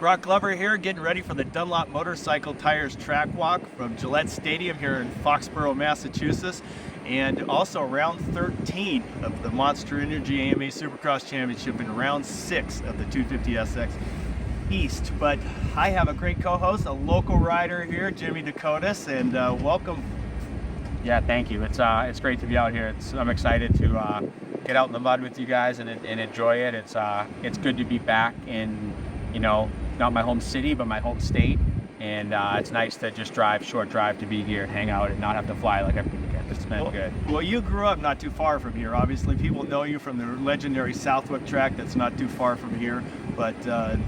Broc Glover here, getting ready for the Dunlop Motorcycle Tires Track Walk from Gillette Stadium here in Foxborough, Massachusetts, and also round 13 of the Monster Energy AMA Supercross Championship and round 6 of the 250SX East. But I have a great co-host, a local rider here, Jimmy Dakotas, and welcome. Yeah, thank you. It's great to be out here. I'm excited to get out in the mud with you guys and enjoy it. It's good to be back in, not my home city, but my home state. And it's nice to just short drive to be here, hang out, and not have to fly like every weekend. It's been good. Well, you grew up not too far from here. Obviously, people know you from the legendary Southwick track that's not too far from here. But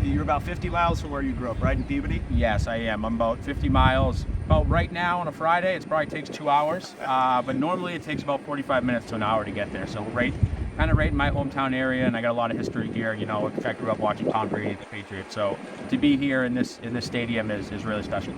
you're about 50 miles from where you grew up, right, in Peabody? Yes, I am. I'm about 50 miles. About right now on a Friday, it probably takes 2 hours. But normally it takes about 45 minutes to an hour to get there. So kind of right in my hometown area, and I got a lot of history here. I grew up watching Tom Brady, the Patriots. So to be here in this stadium is really special.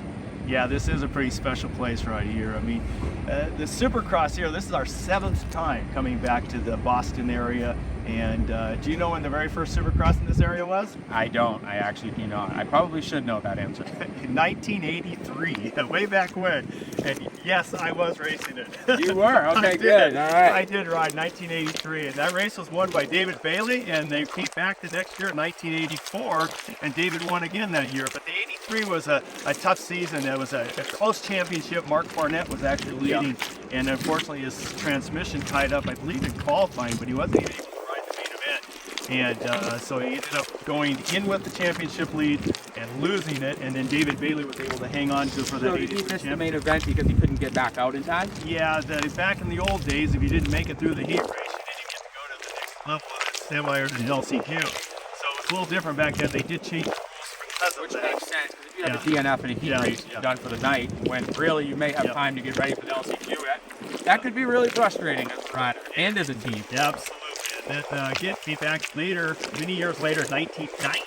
Yeah, this is a pretty special place right here. I mean, the Supercross here, this is our 7th time coming back to the Boston area. And do you know when the very first Supercross in this area was? I don't. I actually do not. I probably should know that answer. In 1983, way back when. And yes, I was racing it. You were? Okay, good. All right. I did ride 1983, and that race was won by David Bailey, and they came back the next year in 1984, and David won again that year. But the 83 was a tough season. It was a close championship. Mark Barnett was actually leading, and unfortunately his transmission tied up, I believe, in qualifying, but he wasn't able to ride the main event. And so he ended up going in with the championship lead and losing it, and then David Bailey was able to hang on to it for the 83 championship. The main event because he couldn't get back out in time? Yeah, back in the old days, if you didn't make it through the heat race, you didn't get to go to the next level of the semi or the LCQ. So it's a little different back then. They did change the rules Which makes sense. If you have a DNF and a heat race done for the night, when really you may have time to get ready for the LCQ, that could be really frustrating as a rider and as a team. Yeah, absolutely. That get me back later, many years later, 1990.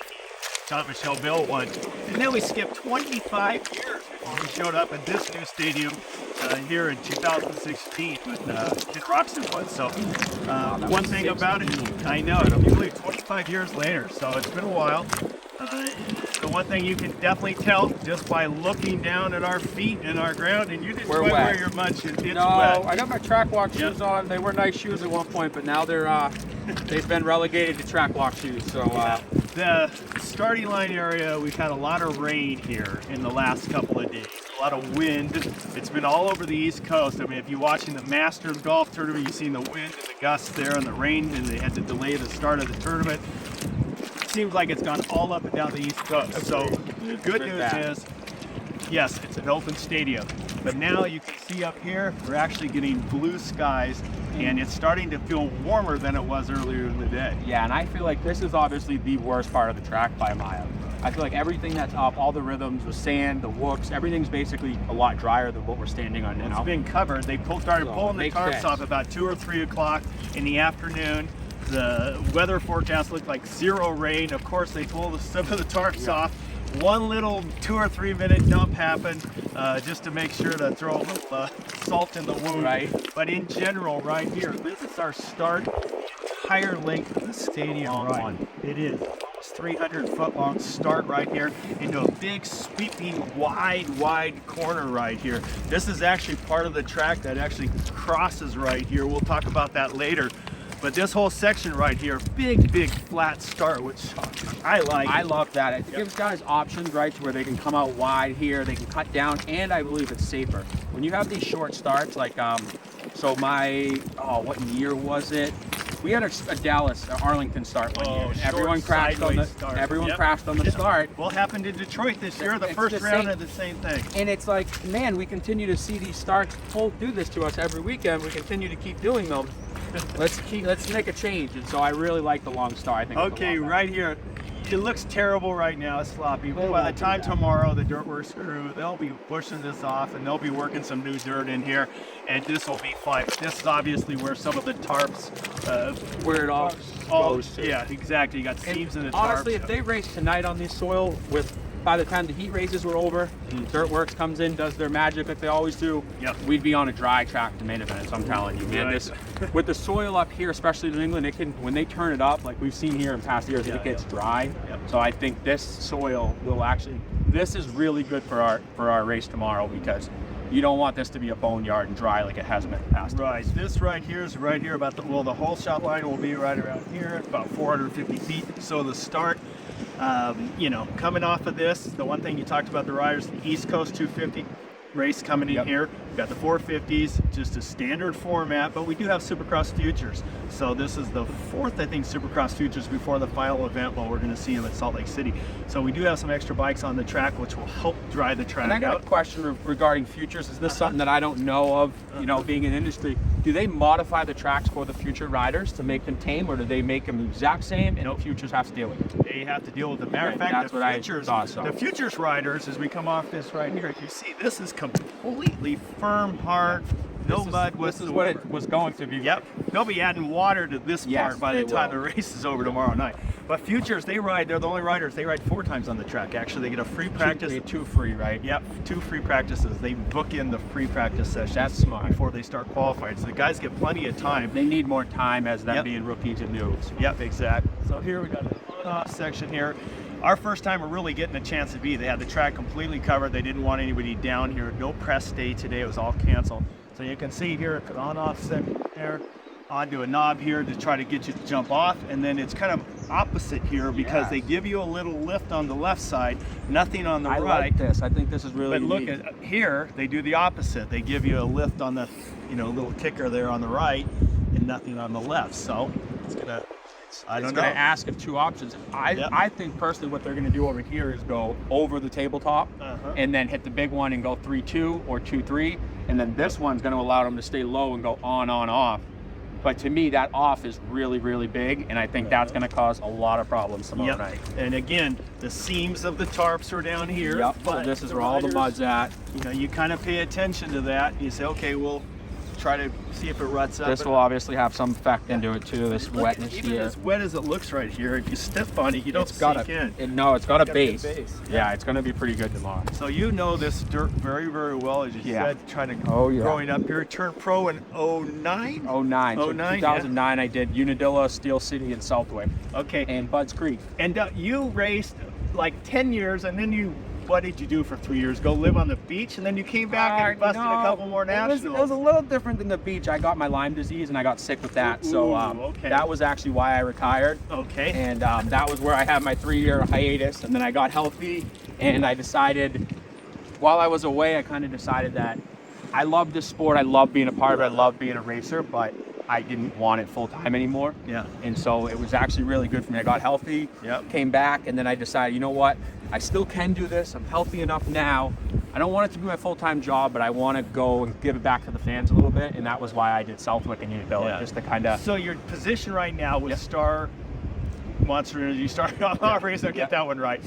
John Michelle Bill won. And then we skipped 25 years before we showed up at this new stadium here in 2016 with Kid Roxon won. So one thing about it, I know, it'll be 25 years later, so it's been a while. The one thing you can definitely tell just by looking down at our feet and our ground, and you didn't quite wear your much, it's wet. I got my track walk shoes on. They were nice shoes at one point, but now they've been relegated to track walk shoes. So the starting line area, we've had a lot of rain here in the last couple of days. A lot of wind. It's been all over the East Coast. I mean, if you're watching the Masters golf tournament, you've seen the wind and the gusts there and the rain, and they had to delay the start of the tournament. It seems like it's gone all up and down the East Coast. So the good news is, yes, it's an open stadium, but now you can see up here, we're actually getting blue skies, and it's starting to feel warmer than it was earlier in the day. Yeah, and I feel like this is obviously the worst part of the track by a mile. I feel like everything that's up, all the rhythms, the sand, the whoops, everything's basically a lot drier than what we're standing on now. It's been covered. They started pulling the tarps off about 2 or 3 o'clock in the afternoon. The weather forecast looked like 0 rain. Of course, they pulled some of the tarps off. One little 2 or 3 minute dump happened just to make sure to throw a little salt in the wound. Right. But in general, right here, this is our start, entire length of the stadium. It is. 300-foot long start right here into a big sweeping wide corner right here. This is actually part of the track that actually crosses right here. We'll talk about that later. But this whole section right here, big flat start, which I like. I love that. It gives guys options, right, to where they can come out wide here, they can cut down, and I believe it's safer. When you have these short starts, like, so what year was it? We had a Dallas, Arlington start one year. Everyone crashed on the start. What happened in Detroit this year? The first round had the same thing. And it's like, man, we continue to see these starts do this to us every weekend. We continue to keep doing them. Let's make a change. And so I really like the long start. I think. Okay, right here. It looks terrible right now. It's sloppy. But by the time tomorrow, the dirt works crew, they'll be pushing this off, and they'll be working some new dirt in here, and this will be fine. But this is obviously where some of the tarps, where it all goes to. Yeah, exactly. You got seams in the tarps. Honestly, if they race tonight on this soil with by the time the heat races were over, Dirtworks comes in, does their magic like they always do. Yep. We'd be on a dry track to main event. So I'm telling you, man, this with the soil up here, especially in New England, it can, when they turn it up, like we've seen here in past years, it gets dry. Yep. So I think this soil will actually, this is really good for our race tomorrow, because you don't want this to be a boneyard and dry like it has been in the past. Right, this right here is right here about the, well, the whole shot line will be right around here, about 450 feet. So the start, you know, coming off of this, the one thing you talked about, the riders, the East Coast 250 race coming in here. We've got the 450s, just a standard format, but we do have Supercross Futures. So this is the fourth, I think, Supercross Futures before the final event, while we're going to see them at Salt Lake City. So we do have some extra bikes on the track, which will help dry the track out. And I got a question regarding Futures. Is this something that I don't know of, you know, being in industry? Do they modify the tracks for the future riders to make them tame, or do they make them the exact same and the Futures have to deal with it? They have to deal with it. Matter of fact, that's what futures, I thought so. The Futures riders, as we come off this right here, you see this is completely firm, hard, no mud. This is what it was going to be. Yep. They'll be adding water to this part by the time the race is over tomorrow night. But Futures, they ride, they're the only riders, they ride 4 times on the track. Actually, they get a free practice. Two free, right? Yep, 2 free practices. They book in the free practice session. That's smart. Before they start qualifying. So the guys get plenty of time. They need more time as them being rookies and noobs. Yep, exactly. So here we got a section here. Our first time we're really getting a chance to be. They had the track completely covered. They didn't want anybody down here. No press day today. It was all canceled. So you can see here, on off there, onto a knob here to try to get you to jump off. And then it's kind of opposite here because they give you a little lift on the left side, nothing on the right. I like this. I think this is really But look at here, they do the opposite. They give you a lift on the, you know, little kicker there on the right and nothing on the left. So it's gonna, I don't know. Going to ask of 2 options. I think personally what they're going to do over here is go over the tabletop and then hit the big one and go 3-2 or 2-3, and then this one's going to allow them to stay low and go on, off. But to me, that off is really, really big, and I think that's going to cause a lot of problems tomorrow night. And again, the seams of the tarps are down here. Yep. So this is where all the mud's at. You know, you kind of pay attention to that. You say, okay, we'll try to see if it ruts up. This will obviously have some effect into it too, this wetness even here. as wet as it looks right here, if you step on it, you don't sink in. No, it's got a base. Yeah, it's going to be pretty good tomorrow. So you know this dirt very, very well, as you said, trying to growing up here. Turned pro in 09? 09. So 2009 I did Unadilla, Steel City, and Southwick. Okay. And Budds Creek. And you raced like 10 years, and then you, what did you do for 3 years? Go live on the beach, and then you came back and busted a couple more nationals. It was a little different than the beach. I got my Lyme disease and I got sick with that. That was actually why I retired. Okay. And that was where I had my 3-year hiatus, and then I got healthy, and I decided, while I was away, I kind of decided that I love this sport. I love being a part of it. I love being a racer, but I didn't want it full time anymore. Yeah. And so it was actually really good for me. I got healthy, came back, and then I decided, you know what? I still can do this. I'm healthy enough now. I don't want it to be my full-time job, but I want to go and give it back to the fans a little bit, and that was why I did Southwick and Unadilla, just to kind of. So your position right now with Star Monster Energy, Star Operations, I'll get that one right,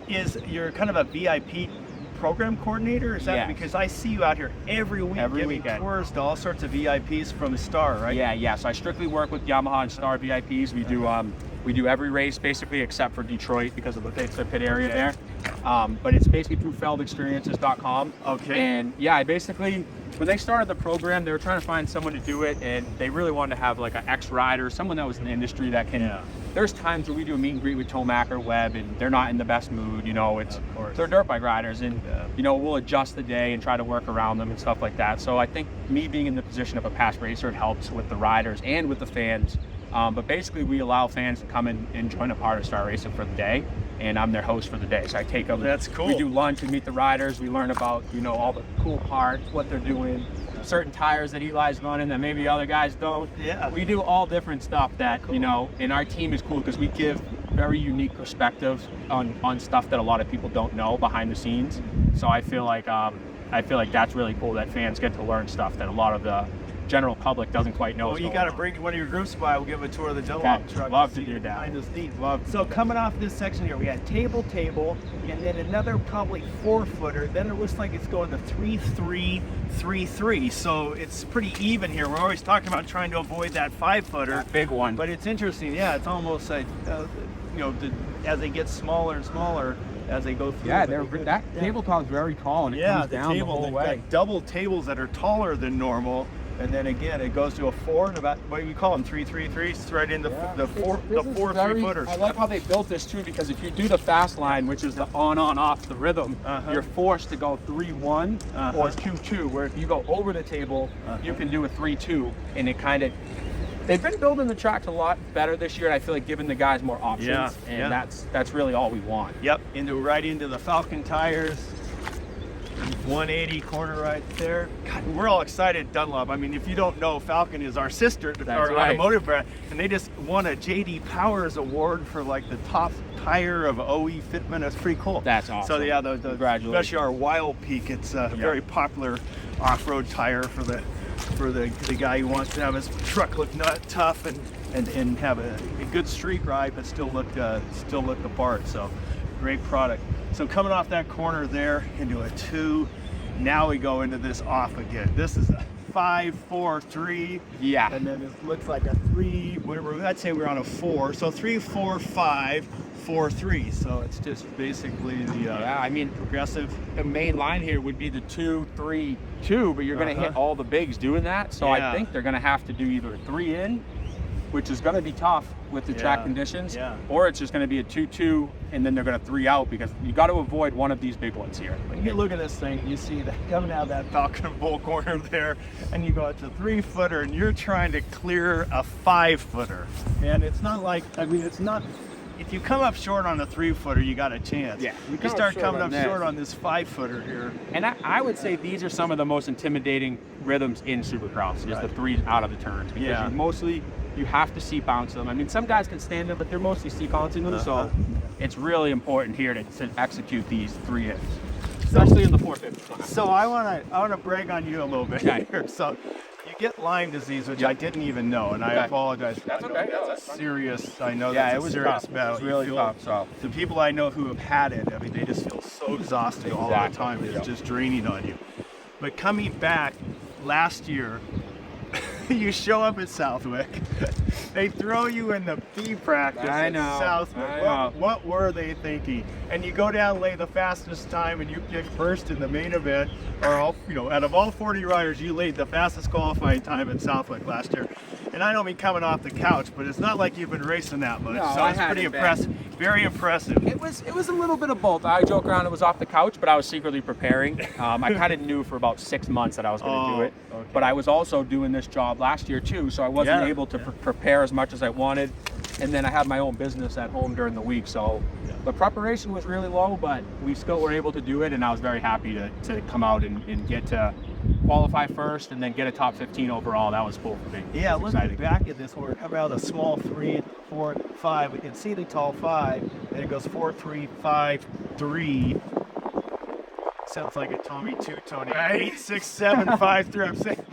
is you're kind of a VIP program coordinator? Is that because I see you out here every week giving tours to all sorts of VIPs from Star, right? Yeah. So I strictly work with Yamaha and Star VIPs. We do every race basically except for Detroit because of the pit area there. But it's basically through feldexperiences.com. Okay. And I basically, when they started the program, they were trying to find someone to do it, and they really wanted to have like an ex-rider, someone that was in the industry that can. There's times where we do a meet and greet with Tomac or Webb, and they're not in the best mood. You know, they're dirt bike riders, and you know, we'll adjust the day and try to work around them and stuff like that. So I think me being in the position of a past racer, it helps with the riders and with the fans. But basically, we allow fans to come in and join a part of Star Racing for the day, and I'm their host for the day. So I take them. That's cool. We do lunch, we meet the riders, we learn about, you know, all the cool parts, what they're doing, certain tires that Eli's running that maybe other guys don't. Yeah. We do all different stuff that, you know, and our team is cool because we give very unique perspectives on stuff that a lot of people don't know behind the scenes. So I feel like that's really cool that fans get to learn stuff that a lot of the general public doesn't quite know. Well, you got to bring one of your groups by. We'll give a tour of the Dunlop truck. Love to do that. Behind the scenes. So coming off this section here, we had table, and then another probably 4-footer. Then it looks like it's going to 3-3, 3-3. So it's pretty even here. We're always talking about trying to avoid that 5-footer. That big one. But it's interesting. Yeah, it's almost like, you know, as they get smaller and smaller as they go through. Yeah, that tabletop's very tall, and it comes down the whole way. Got double tables that are taller than normal. And then again, it goes to a 4 and about, what do you call them, 3-3-3s, right into the four 3-footers. I like how they built this too, because if you do the fast line, which is the on-off the rhythm, you're forced to go 3-1 or 2-2. Where if you go over the table, you can do a 3-2, and it kind of. They've been building the tracks a lot better this year, and I feel like giving the guys more options, and that's really all we want. Yep, right into the Falcon tires. 180 corner right there. God, we're all excited, Dunlop. I mean, if you don't know, Falcon is our sister, our automotive brand, and they just won a J.D. Powers Award for like the top tire of OE fitment. That's pretty cool. That's awesome. So yeah, especially our Wild Peak, it's a very popular off-road tire for the guy who wants to have his truck look tough and have a good street ride, but still look the part. So great product. So coming off that corner there into a 2, now we go into this off again. This is a 5-4-3. Yeah. And then it looks like a 3, whatever. I'd say we're on a 4. So 3-4-5. 4-3. So it's just basically the I mean, progressive. The main line here would be the 2-3-2, but you're going to hit all the bigs doing that. So I think they're going to have to do either a 3 in, which is going to be tough with the track conditions, or it's just going to be a 2-2, and then they're going to 3 out, because you got to avoid one of these big ones here. When you look at this thing, you see that coming out of that Falcon Bull corner there, and you go to 3-footer, and you're trying to clear a 5-footer, and it's not like, I mean, it's not. If you come up short on a 3-footer, you got a chance. Yeah, you start coming up short on this 5-footer here. And I would say these are some of the most intimidating rhythms in Supercross, is the 3s out of the turns, because you have to seat bounce them. I mean, some guys can stand them, but they're mostly seat bouncing them, so it's really important here to execute these 3 ins, especially in the 450. So I wanna brag on you a little bit here. So you get Lyme disease, which I didn't even know, and I apologize. That's okay. That's a serious. I know that's a serious battle. It was really tough. So the people I know who have had it, I mean, they just feel so exhausted all the time. It's just draining on you. But coming back last year, you show up at Southwick. They throw you in the B practice at Southwick. What were they thinking? And you go down, lay the fastest time, and you get first in the main event. Or out of all 40 riders, you laid the fastest qualifying time at Southwick last year. And I don't mean coming off the couch, but it's not like you've been racing that much. So it's pretty impressive. Very impressive. It was a little bit of both. I joke around it was off the couch, but I was secretly preparing. I kind of knew for about 6 months that I was going to do it. Okay. But I was also doing this job last year too, so I wasn't able to prepare as much as I wanted. And then I had my own business at home during the week, so the preparation was really low, but we still were able to do it, and I was very happy to come out and get to qualify first and then get a top 15 overall. That was cool for me. Yeah, looking back at this, we're coming out a small 3, 4, 5. We can see the tall 5, and it goes 4, 3, 5, 3. Sounds like a Tommy 2, Tony. 8, 6, 7, 5, 3.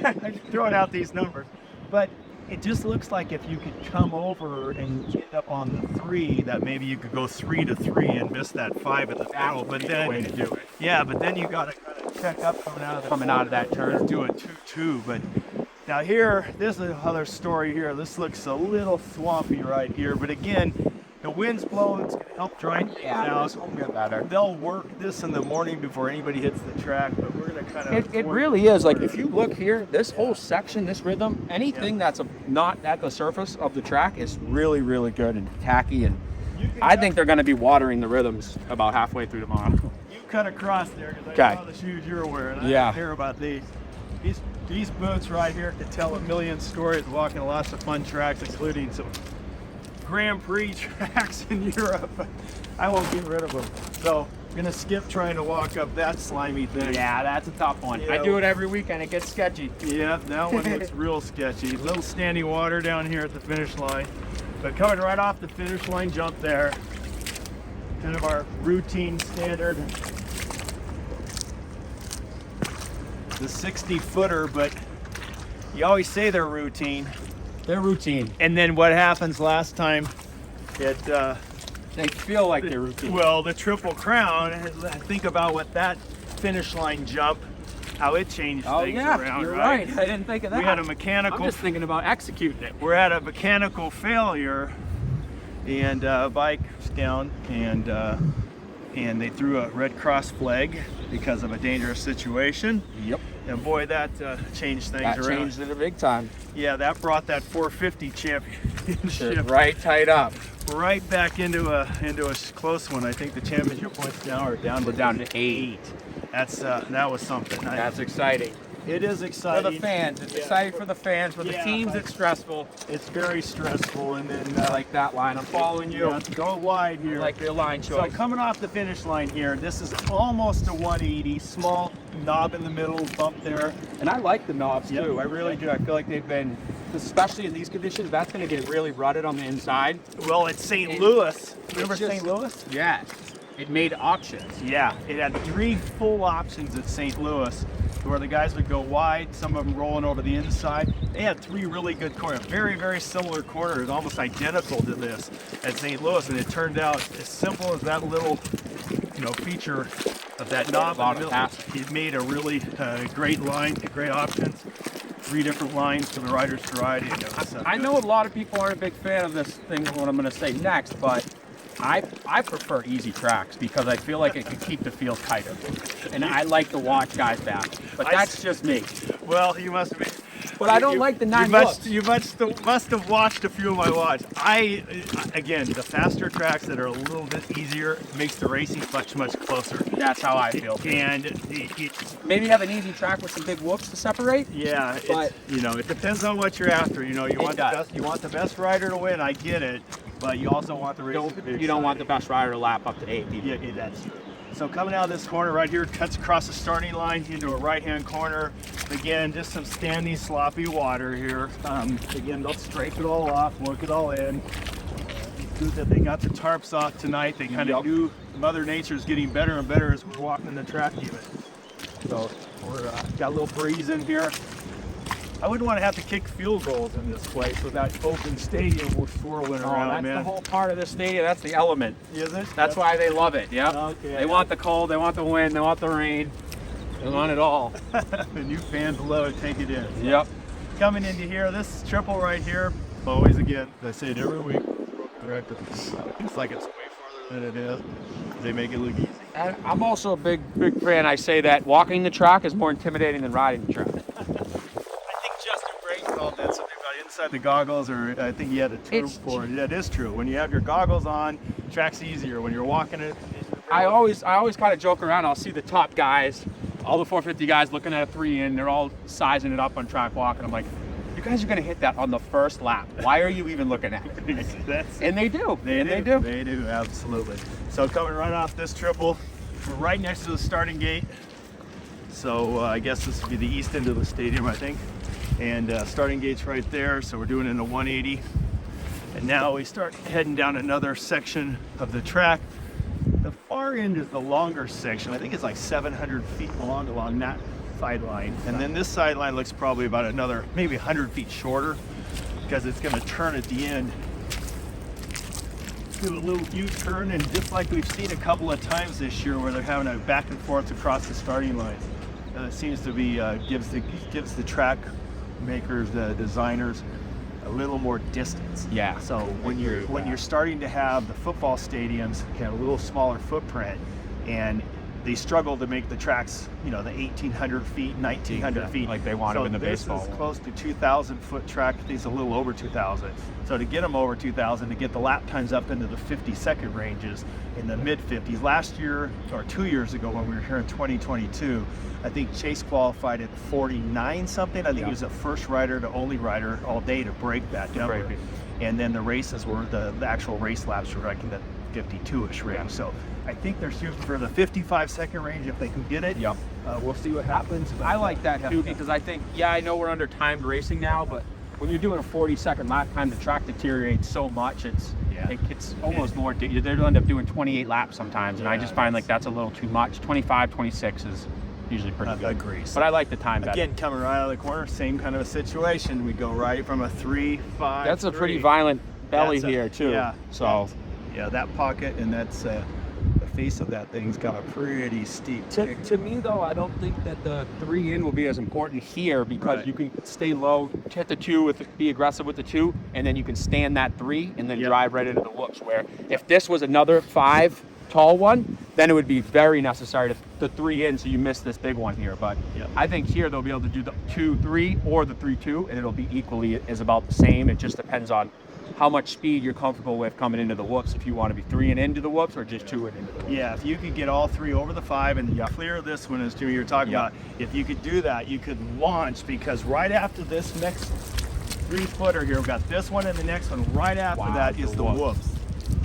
I'm throwing out these numbers, but it just looks like if you could come over and get up on the 3, that maybe you could go 3 to 3 and miss that 5 at the middle. But then, way to do it. Yeah, but then you got to kind of check up coming out of that turn, do a 2-2. But now here, this is another story here. This looks a little swampy right here, but again, the wind's blowing. It's going to help dry things out. Get better. They'll work this in the morning before anybody hits the track, but we're going to kind of... It really is. Like, if you look here, this whole section, this rhythm, anything that's not at the surface of the track is really, really good and tacky. And I think they're going to be watering the rhythms about halfway through tomorrow. You cut across there because I saw the shoes you're wearing. I don't care about these. These boots right here could tell a million stories walking lots of fun tracks, including some Grand Prix tracks in Europe. I won't get rid of them. So I'm gonna skip trying to walk up that slimy thing. Yeah, that's a tough one. I do it every weekend. It gets sketchy. Yeah, that one looks real sketchy. Little standing water down here at the finish line. But coming right off the finish line jump there, kind of our routine standard. The 60-footer, but you always say they're routine. They're routine. And then what happens last time? They feel like they're routine. Well, the Triple Crown, think about what that finish line jump, how it changed things around, you're right? I didn't think of that. We had a mechanical... I'm just thinking about executing it. We're at a mechanical failure, and bikes down, and they threw a Red Cross flag because of a dangerous situation. Yep. And boy, that changed things That around. changed it a big time. Yeah, that brought that 450 championship Right tight up. right back into a close one. I think the championship points now are down to 8. That's that was something. That's exciting. It is For exciting. the fans, it's exciting for the fans. For the Yeah. teams, it's stressful. It's very stressful, and then I like that line. I'm following you. yeah, go wide here. I like your line So choice. coming off the finish line here, this is almost a 180, small knob in the middle, bump there. And I like the knobs Yep. too. I really do. I feel like they've been, especially in these conditions, that's going to get really rutted on the inside. Well, it's St. It- Louis. Remember it's just- St. Louis? Yes. It made options. Yeah, it had 3 full options at St. Louis where the guys would go wide, some of them rolling over the inside. They had 3 really good corners, very, very similar corners, almost identical to this at St. Louis, and it turned out as simple as that little, feature of that knob in the middle. Fantastic. It made a really great line, great options, 3 different lines for the riders to ride. And it was, I good. know a lot of people aren't a big fan of this thing, what I'm going to say next, but I prefer easy tracks because I feel like it can keep the field tighter. And I like to watch guys back. But that's just me. Well, you must have been. But I don't like the 9 looks. You must have watched a few of my watch. Again, the faster tracks that are a little bit easier makes the racing much closer. That's how I feel. And Maybe have an easy track with some big whoops to separate. yeah, But- it depends on what you're after. You want the does. best. You want the best rider to win. I get it, but you also want the racing to be You don't want the exciting. best rider to lap up to 8. Yeah, that's true. So coming out of this corner right here, cuts across the starting line into a right-hand corner. Again, just some standing sloppy water here. Again, they'll scrape it all off, work it all in. Good that they got the tarps off tonight. They kind of knew Mother Nature's getting better and better as we're walking the track even. So we're got a little breeze in here. I wouldn't want to have to kick field goals in this place with that open stadium we're swirling around, That's man. the whole part of this stadium. That's the element. Is it? That's why they love it. Yep. Okay. They want the cold. They want the wind. They want the rain. They want it all. The new fans love it. Take it in. Yep. Coming into here, this triple right here, always again, I say it every week, it's like it's way farther than it is. They make it look easy. And I'm also a big fan. I say that walking the track is more intimidating than riding the track. I think Justin Brayton called that something about inside the goggles, or I think he had a term for it. Yeah, it is true. When you have your goggles on, track's easier. When you're walking it, I always kind of joke around. I'll see the top guys, all the 450 guys looking at a 3 in. They're all sizing it up on track walk, and I'm like, you guys are going to hit that on the first lap. Why are you even looking at it? And they do. They do. They do, absolutely. So coming right off this triple, we're right next to the starting gate. So I guess this would be the east end of the stadium, I think. And starting gate's right there, so we're doing it in a 180. And now we start heading down another section of the track. The far end is the longer section. I think it's like 700 feet long along that sideline. And then this sideline looks probably about another, maybe 100 feet shorter, because it's going to turn at the end. Do a little U-turn, and just like we've seen a couple of times this year where they're having a back and forth across the starting line. It seems to be, gives the track makers, the designers, a little more distance. Yeah. So when you're starting to have the football stadiums have a little smaller footprint, and they struggle to make the tracks, the 1,800 feet, 1,900 feet. Like they want them in the baseball. This is close to 2,000 foot track. These a little over 2,000. So to get them over 2,000, to get the lap times up into the 50-second ranges, in the mid 50s. Last year or 2 years ago when we were here in 2022, I think Chase qualified at 49 something. I think he was the first rider, the only rider all day to break that number. And then the races were the actual race laps were like in the 52-ish range. So I think they're shooting for the 55-second range if they can get it. Yep. We'll see what happens. I like that too, because I think, I know we're under timed racing now, but when you're doing a 40-second lap time, the track deteriorates so much. It's almost more. They'll end up doing 28 laps sometimes, and I just find like that's a little too much. 25, 26 is usually pretty good. Agrees. But I like the time better. Again, coming right out of the corner, same kind of a situation. We go right from a 3-5. That's a pretty violent belly That's here too. Yeah. So yeah, that pocket, and that's a face of that thing's got a pretty steep To me, though, I don't think that the 3 in will be as important here because Right. you can stay low, hit the 2, be aggressive with the 2, and then you can stand that 3 and then Yep. drive right into the whoops. Where if this was another 5 tall one, then it would be very necessary to the 3 in, so you miss this big one here. But Yep. I think here they'll be able to do the 2-3 or the 3-2, and it'll be equally is about the same. It just depends on how much speed you're comfortable with coming into the whoops. If you want to be 3 and into the whoops, or just 2 and into the whoops. Yeah, if you could get all 3 over the 5 and Yep. clear this one, as Jimmy you were talking Yep. about, if you could do that, you could launch, because right after this next 3-footer here, we've got this one and the next one. Right after Wow, that is the the whoops. whoops.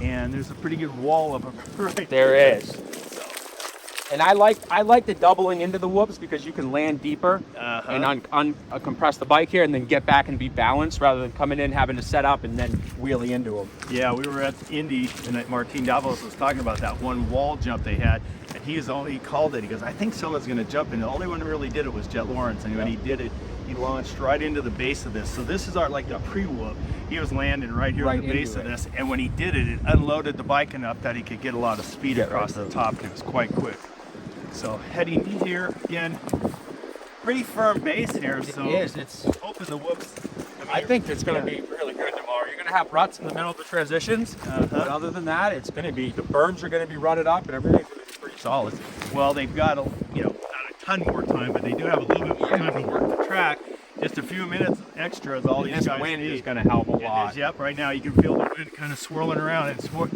And there's a pretty good wall of them right There is. And I like the doubling into the whoops because you can land deeper and compress the bike here and then get back and be balanced rather than coming in having to set up and then wheelie into them. Yeah, we were at Indy and Martin Davos was talking about that one wall jump they had, and he called it. He goes, I think someone's going to jump in. The only one who really did it was Jet Lawrence, and when he did it, he launched right into the base of this. So this is like the pre-whoop. He was landing right here Right at the base into of it. this, and when he did it, it unloaded the bike enough that he could get a lot of speed Get across right the through. top. It was quite quick. So heading here again, pretty firm base here. So It is. It's. open the whoops. I think it's going to be really good tomorrow. You're going to have ruts in the middle of the transitions, but other than that, it's going to be the berms are going to be rutted up and everything's going to be pretty solid. Well, they've got not a ton more time, but they do have a little bit more time to work the track. Just a few minutes extra is all these This guys wind need. is going to help a It lot. is, yep, right now you can feel the wind kind of swirling around. It's more,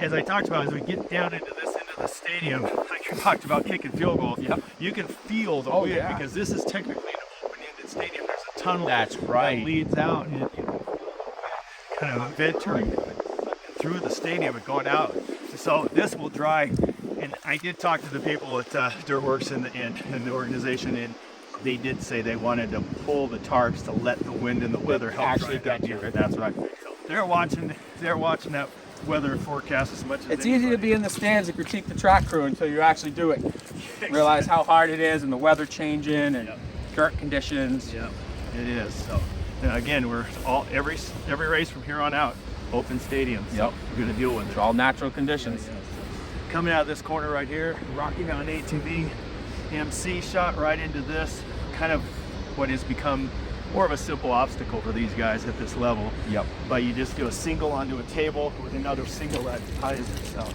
as I talked about, as we get down into the stadium, like you talked about kicking field goals, Yep. you can feel the wind because this is technically an open-ended stadium. There's a tunnel That's right. that leads out, and you can feel the wind kind of venturing through the stadium and going out. So this will dry. And I did talk to the people at Dirtworks and the organization, and they did say they wanted to pull the tarps to let the wind and the weather help Actually dry get that. to it. That's right. They're watching that weather forecast as much as It's easy to anybody. be in the stands and critique the track crew until you actually do it. Realize how hard it is and the weather changing and dirt conditions. Yeah, it is. So again, we're every race from here on out, open stadiums. Yep. We're going to deal with It's it. all natural conditions. Coming out of this corner right here, Rocky Mountain ATV MC shot right into this, kind of what has become more of a simple obstacle for these guys at this level. Yep. But you just do a single onto a table with another single that ties itself.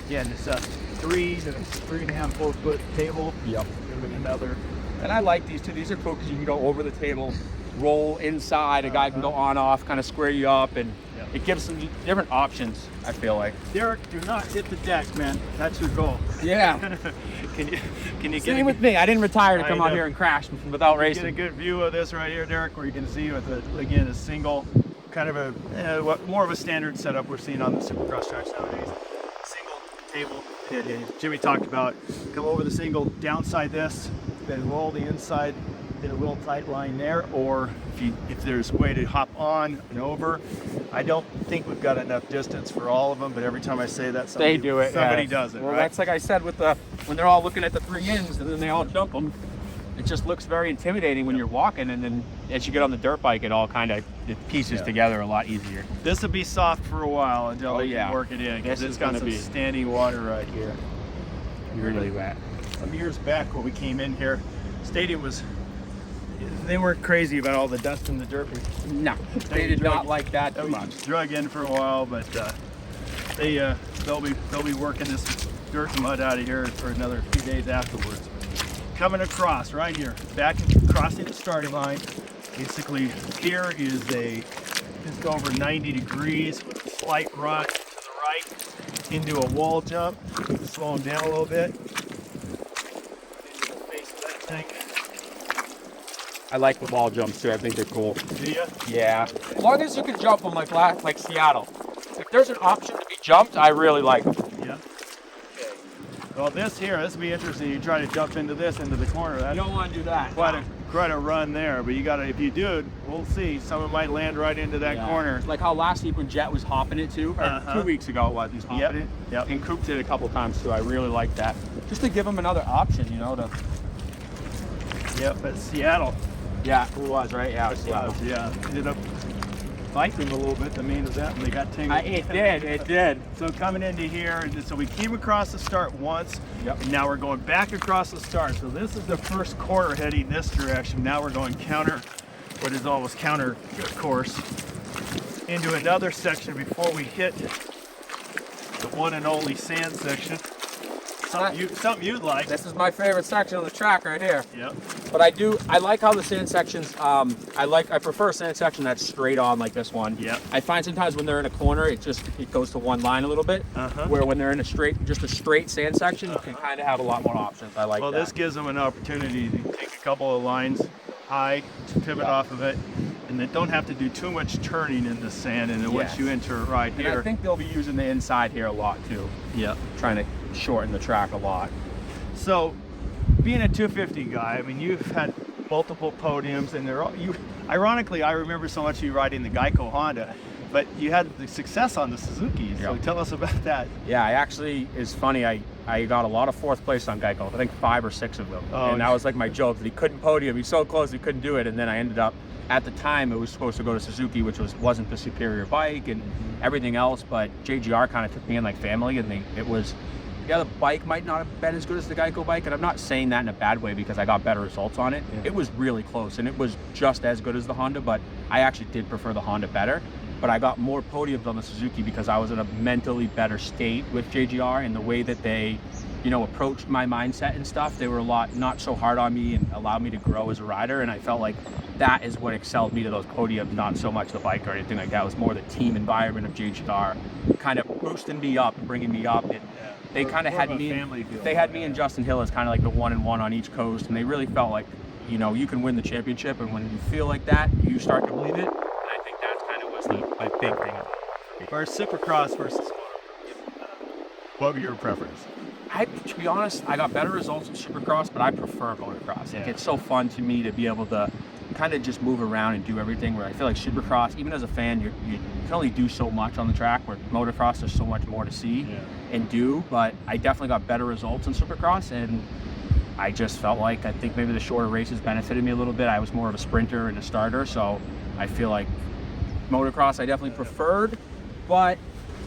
Again, it's a 3.5, 4 foot table. Yep. With another. And I like these too. These are cool because you can go over the table, roll inside. A guy can go on, off, kind of square you up, and it gives some different options, I feel like. Derek, do not hit the deck, man. That's your goal. Yeah. Can you get Same with me. I didn't retire to I come out know. here and crash without get a racing. good view of this right here, Derek, where you can see with a single, kind of more of a standard setup we're seeing on the Supercross tracks nowadays. Single table. Jimmy talked about come over the single, downside this, then roll the inside in a real tight line there, or if there's a way to hop on and over. I don't think we've got enough distance for all of them, but every time I say that, They do it. Somebody yeah. does it, Well, right? that's like I said with when they're all looking at the 3 ins and then they all jump them. It just looks very intimidating when you're walking, and then as you get on the dirt bike, it all kind of pieces together a lot easier. This will be soft for a while until they yeah. can work it in, because This it's is got gonna some be- standing water right here. Really wet. Some years back when we came in here, stadium they weren't crazy about all the dust and the dirt. No, they did not like that too much. Drug in for a while, but they'll be working this dirt and mud out of here for another few days afterwards. Coming across right here, crossing the starting line. Basically, here is just over 90 degrees with a slight rut to the right into a wall jump. Slow them down a little bit. Into the face of that tank. I like the wall jumps too. I think they're cool. Do ya? Yeah, as long as you can jump them like Seattle. If there's an option to be jumped, I really like them. Yeah. Okay. Well, this will be interesting. You try to jump into the corner. You That's don't want to do that. quite a run there, but you gotta, if you do it, we'll see. Someone might land right into that corner. Like how last week when Jet was hopping it too, or 2 weeks ago it was, he was hopping it. Yep. And Coop did it a couple times too. I really like that. Just to give him another option, Yep, but Seattle. Yeah, it was, right? Yeah, it was Seattle. Yeah, ended up bike them a little bit, the main event, and they got tangled. It did. So coming into here, so we came across the start once, Yep. and now we're going back across the start. So this is the first corner heading this direction. Now we're going what is almost counter course, into another section before we hit the one and only sand section. Something you'd like. This is my favorite section of the track right here. Yep. But I like how the sand sections, I prefer a sand section that's straight on like this one. Yep. I find sometimes when they're in a corner, it goes to one line a little bit. Where when they're in just a straight sand section, you can kind of have a lot more options. I like that. Well, this gives them an opportunity to take a couple of lines high, to pivot off of it, and they don't have to do too much turning in the sand. And then once you enter right And here, I think they'll be using the inside here a lot too. yeah. Trying to shorten the track a lot. So, being a 250 guy, I mean, you've had multiple podiums, and they're all you. Ironically, I remember so much you riding the Geico Honda, but you had the success on the Suzuki. So tell us about that. Yeah, it's funny. I got a lot of fourth place on Geico. I think 5 or 6 of them. Oh, and that was like my joke that he couldn't podium. He's so close he couldn't do it. And then I ended up, at the time, it was supposed to go to Suzuki, which wasn't the superior bike and everything else. But JGR kind of took me in like family, and the bike might not have been as good as the Geico bike, and I'm not saying that in a bad way because I got better results on it. It was really close, and it was just as good as the Honda, but I actually did prefer the Honda better. But I got more podiums on the Suzuki because I was in a mentally better state with JGR, and the way that they, approached my mindset and stuff, they were a lot not so hard on me and allowed me to grow as a rider, and I felt like that is what excelled me to those podiums, not so much the bike or anything like that. It was more the team environment of JGR kind of boosting me up and bringing me up. They kind of had me. They had me and Justin Hill as kind of like the 1-1 on each coast, and they really felt like, you can win the championship, and when you feel like that, you start to believe it. And I think that kind of was my big thing. For Supercross versus motocross, what were your preference? To be honest, I got better results in Supercross, but I prefer motocross. Like, it's so fun to me to be able to kind of just move around and do everything, where I feel like Supercross, even as a fan, you can only do so much on the track, where motocross there's so much more to see and do. But I definitely got better results in Supercross, and I just felt like I think maybe the shorter races benefited me a little bit. I was more of a sprinter and a starter, so I feel like motocross I definitely preferred, but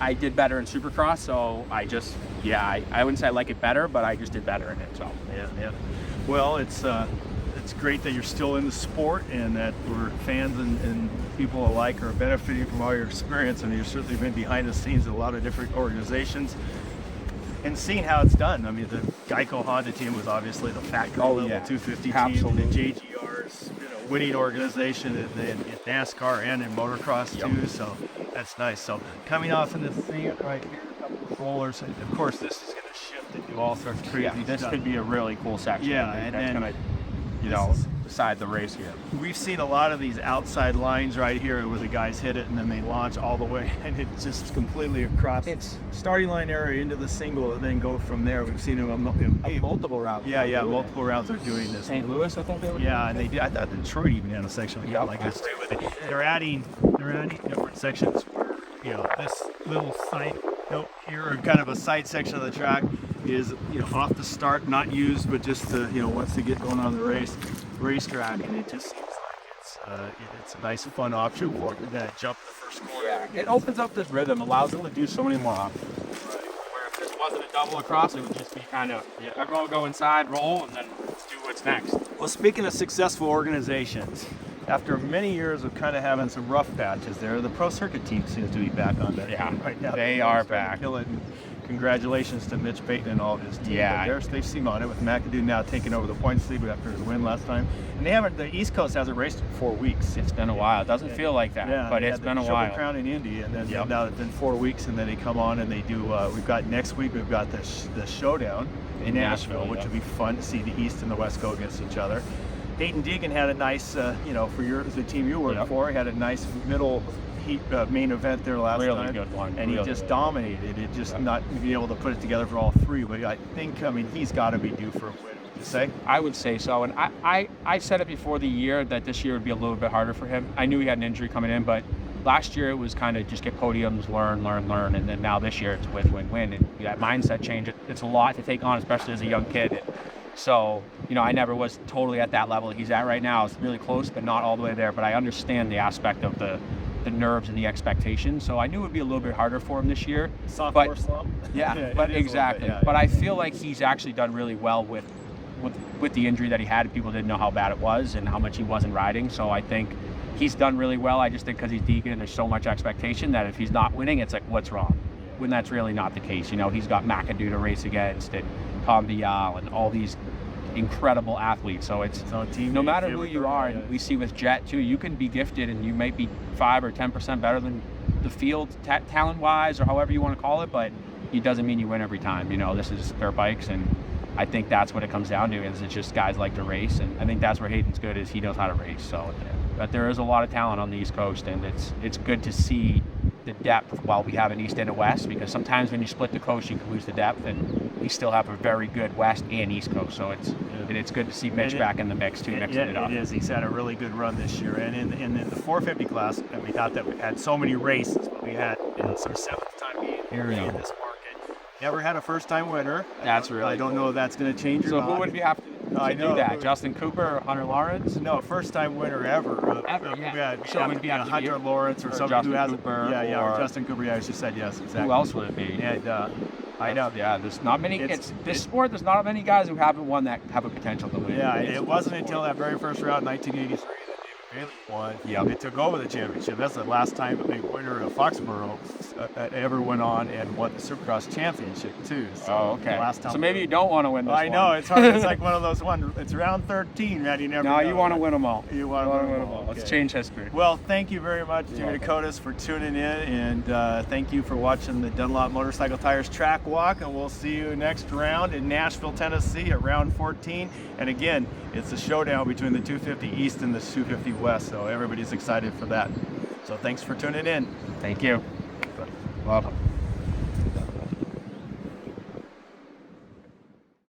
I did better in Supercross, so I wouldn't say I like it better, but I just did better in it. So yeah. Well, it's great that you're still in the sport, and that we're fans and people alike are benefiting from all your experience. And you've certainly been behind the scenes at a lot of different organizations and seeing how it's done. I mean, the Geico Honda team was obviously the fat girl level 250 team, and the JGR's winning organization in NASCAR and in motocross too. So that's nice. So coming off in the thing right here, a couple of rollers, and of course this is going to shift and do all sorts of crazy this stuff. could be a really cool section. Yeah, and and that's then gonna, decide the race here. We've seen a lot of these outside lines right here where the guys hit it and then they launch all the way, and it's just completely across its starting line area into the single, and then go from there. We've seen them Multiple routes. Yeah, multiple rounds are doing this. St. Louis, I think they were. Yeah, and they did. I thought Detroit even had a section like this too. But they're adding different sections where, this little site here, or kind of a side section of the track, is off the start, not used, but just to once they get going on the racetrack, and it just seems like it's a nice fun option for that jump the first corner. Yeah, it opens up this rhythm, allows them to do so many more options. Where if this wasn't a double across, it would just be kind of everyone go inside, roll, and then let's do what's next. Well, speaking of successful organizations, after many years of kind of having some rough patches there, the Pro Circuit team seems to be back on that right now. They are back. Kill it. Congratulations to Mitch Payton and all of his team. Yeah. They seem on it, with McAdoo now taking over the points lead after his win last time. And the East Coast hasn't raced in 4 weeks. It's been a while. It doesn't feel like that, but it's been a while. Triple Crown in Indy, and then now it's been 4 weeks, and then they come on and they do. We've got next week. We've got the showdown in Nashville, which will be fun to see the East and the West go against each other. Dayton Deegan had a nice, for the team you work for, he had a nice middle heat main event there last time. Really good one. And he just dominated it, just not being able to put it together for all three. But I think, he's got to be due for a win, would you say? I would say so. And I said it before the year that this year would be a little bit harder for him. I knew he had an injury coming in, but last year it was kind of just get podiums, learn. And then now this year it's win. And that mindset change, it's a lot to take on, especially as a young kid. So, I never was totally at that level he's at right now. It's really close, but not all the way there. But I understand the aspect of the the nerves and the expectation. So I knew it would be a little bit harder for him this year. Sophomore slump. Yeah, but exactly. But I feel like he's actually done really well with the injury that he had. People didn't know how bad it was and how much he wasn't riding. So I think he's done really well. I just think because he's Deegan, there's so much expectation that if he's not winning, it's like, what's wrong? When that's really not the case. You know, he's got McAdoo to race against and Tom Vial and all these incredible athletes. So it's no matter who you are, and we see with Jet too, you can be gifted and you might be 5 or 10% better than the field talent-wise or however you want to call it, but it doesn't mean you win every time. You know, this is their bikes, and I think that's what it comes down to, is it's just guys like to race, and I think that's where Hayden's good, is he knows how to race. So, but there is a lot of talent on the East Coast, and it's good to see the depth while we have an East and a West, because sometimes when you split the coast, you can lose the depth, and we still have a very good West and East Coast. So it's good to see Mitch back in the mix too, mixing it up. It is. He's had a really good run this year, and in the 450 class, and we thought that we had so many races, but we had some 7th time being here in this market. Never had a first-time winner. That's really I don't know if that's going to change. So who would we have to do that? Justin Cooper or Hunter Lawrence? No, first-time winner ever. Yeah. So it would be Hunter Lawrence or somebody who has Cooper. Or Justin Cooper. Yeah, I just said yes. Exactly. Who else would it be? And I know. Yeah, there's not many. This sport, there's not many guys who haven't won that have a potential to win. Yeah, it wasn't until that very first round in 1983 that David Bailey won. Yeah, they took over the championship. That's the last time a big winner of Foxborough ever went on and won the Supercross championship too. So okay. Last time. So maybe you don't want to win this I know, it's hard. It's like one of those ones. It's round 13, man. You never know. You want to win them all. You want to win them all. Let's change history. Well, thank you very much, Jimmy Dakotas, for tuning in, and thank you for watching the Dunlop Motorcycle Tires Track Walk, and we'll see you next round in Nashville, Tennessee at round 14. And again, it's a showdown between the 250 East and the 250 West, so everybody's excited for that. So thanks for tuning in. Thank you. Welcome.